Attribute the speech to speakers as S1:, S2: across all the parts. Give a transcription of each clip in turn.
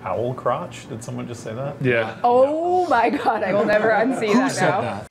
S1: owl crotch? Did someone just say that?
S2: Yeah.
S3: Oh my god, I will never unsee
S4: Who
S3: that
S4: said
S3: now.
S4: that?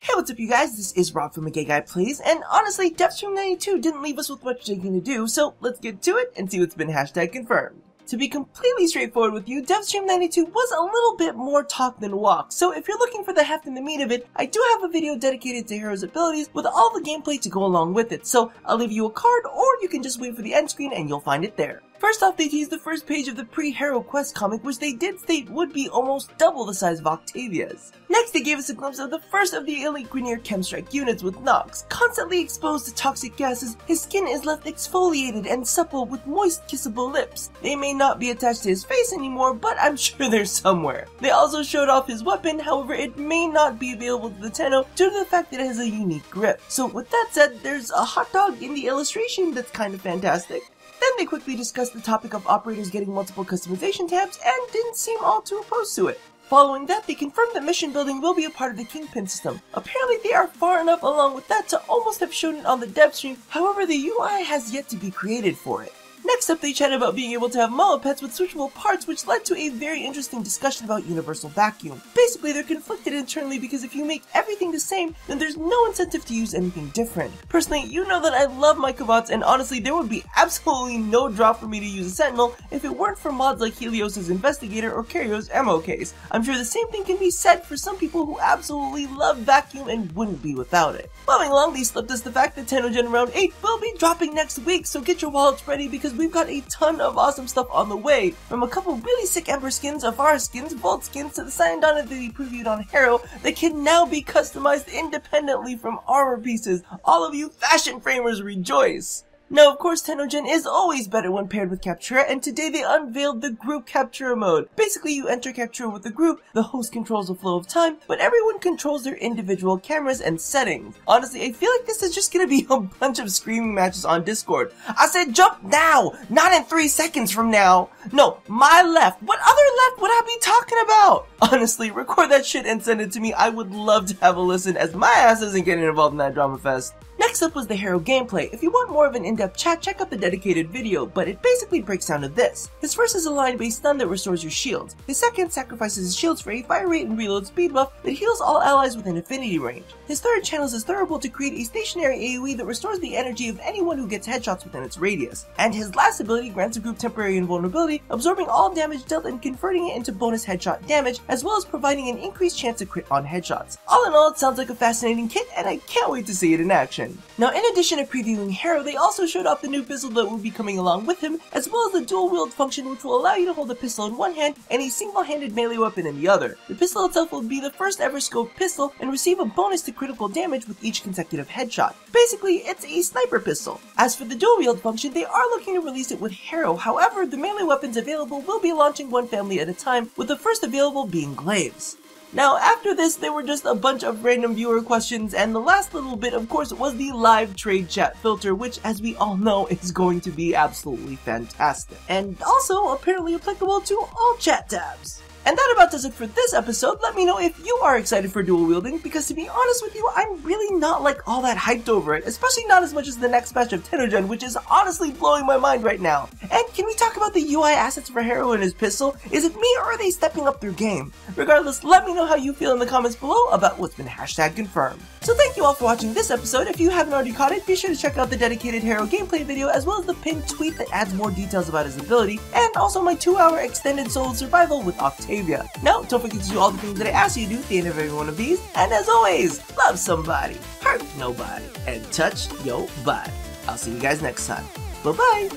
S5: Hey, what's up you guys? This is Rob from A Gay Guy Plays, and honestly, Devstream 92 didn't leave us with much digging to do, so let's get to it and see what's been hashtag confirmed. To be completely straightforward with you, Devstream 92 was a little bit more talk than walk, so if you're looking for the heft and the meat of it, I do have a video dedicated to Harrow's abilities with all the gameplay to go along with it, so I'll leave you a card, or you can just wait for the end screen and you'll find it there. First off, they teased the first page of the pre-Harrow quest comic, which they did state would be almost double the size of Octavia's. Next, they gave us a glimpse of the first of the elite Grineer Chemstrike units with Nox. Constantly exposed to toxic gases, his skin is left exfoliated and supple with moist, kissable lips. They may not be attached to his face anymore, but I'm sure they're somewhere. They also showed off his weapon, however it may not be available to the Tenno due to the fact that it has a unique grip. So with that said, there's a hot dog in the illustration that's kind of fantastic. Then they quickly discussed the topic of operators getting multiple customization tabs and didn't seem all too opposed to it. Following that, they confirmed that mission building will be a part of the Kingpin system. Apparently they are far enough along with that to almost have shown it on the Devstream, however the UI has yet to be created for it. Next up, they chatted about being able to have MAO pets with switchable parts, which led to a very interesting discussion about universal vacuum. Basically, they're conflicted internally because if you make everything the same, then there's no incentive to use anything different. Personally, you know that I love my Mycobots, and honestly, there would be absolutely no draw for me to use a Sentinel if it weren't for mods like Helios' Investigator or Cario's Ammo Case. I'm sure the same thing can be said for some people who absolutely love vacuum and wouldn't be without it. Moving along, they slipped us the fact that Tennogen Round 8 will be dropping next week, so get your wallets ready because we've got a ton of awesome stuff on the way, from a couple really sick Ember skins, Avara skins, Vault skins, to the Sandr that they previewed on Harrow that can now be customized independently from armor pieces. All of you fashion framers rejoice! Now, of course, Tennogen is always better when paired with Captura, and today they unveiled the group Captura mode. Basically, you enter Captura with the group, the host controls the flow of time, but everyone controls their individual cameras and settings. Honestly, I feel like this is just gonna be a bunch of screaming matches on Discord. I said jump now, not in 3 seconds from now. No, my left. What other left would I be talking about? Honestly, record that shit and send it to me. I would love to have a listen, as my ass isn't getting involved in that drama fest. Next up was the Harrow gameplay. If you want more of an in-depth chat, check out the dedicated video, but it basically breaks down to this. His first is a line-based stun that restores your shields. His second sacrifices his shields for a fire rate and reload speed buff that heals all allies within affinity range. His third channels his Thunderbolt to create a stationary AoE that restores the energy of anyone who gets headshots within its radius. And his last ability grants a group temporary invulnerability, absorbing all damage dealt and converting it into bonus headshot damage, as well as providing an increased chance to crit on headshots. All in all, it sounds like a fascinating kit, and I can't wait to see it in action. Now, in addition to previewing Harrow, they also showed off the new pistol that will be coming along with him, as well as the dual wield function, which will allow you to hold a pistol in one hand and a single-handed melee weapon in the other. The pistol itself will be the first ever scoped pistol and receive a bonus to critical damage with each consecutive headshot. Basically, it's a sniper pistol. As for the dual wield function, they are looking to release it with Harrow. However, the melee weapons available will be launching one family at a time, with the first available being glaives. Now, after this, there were just a bunch of random viewer questions, and the last little bit, of course, was the live trade chat filter, which, as we all know, is going to be absolutely fantastic. And also, apparently applicable to all chat tabs. And that about does it for this episode. Let me know if you are excited for dual wielding, because to be honest with you, I'm really not like all that hyped over it, especially not as much as the next batch of Tennogen, which is honestly blowing my mind right now. And can we talk about the UI assets for Harrow and his pistol? Is it me or are they stepping up their game? Regardless, let me know how you feel in the comments below about what's been hashtag confirmed. So thank you all for watching this episode. If you haven't already caught it, be sure to check out the dedicated Harrow gameplay video, as well as the pinned tweet that adds more details about his ability, and also my 2-hour extended solo survival with Octavia. Now, don't forget to do all the things that I asked you to do at the end of every one of these, and as always, love somebody, hurt nobody, and touch your body. I'll see you guys next time. Bye-bye!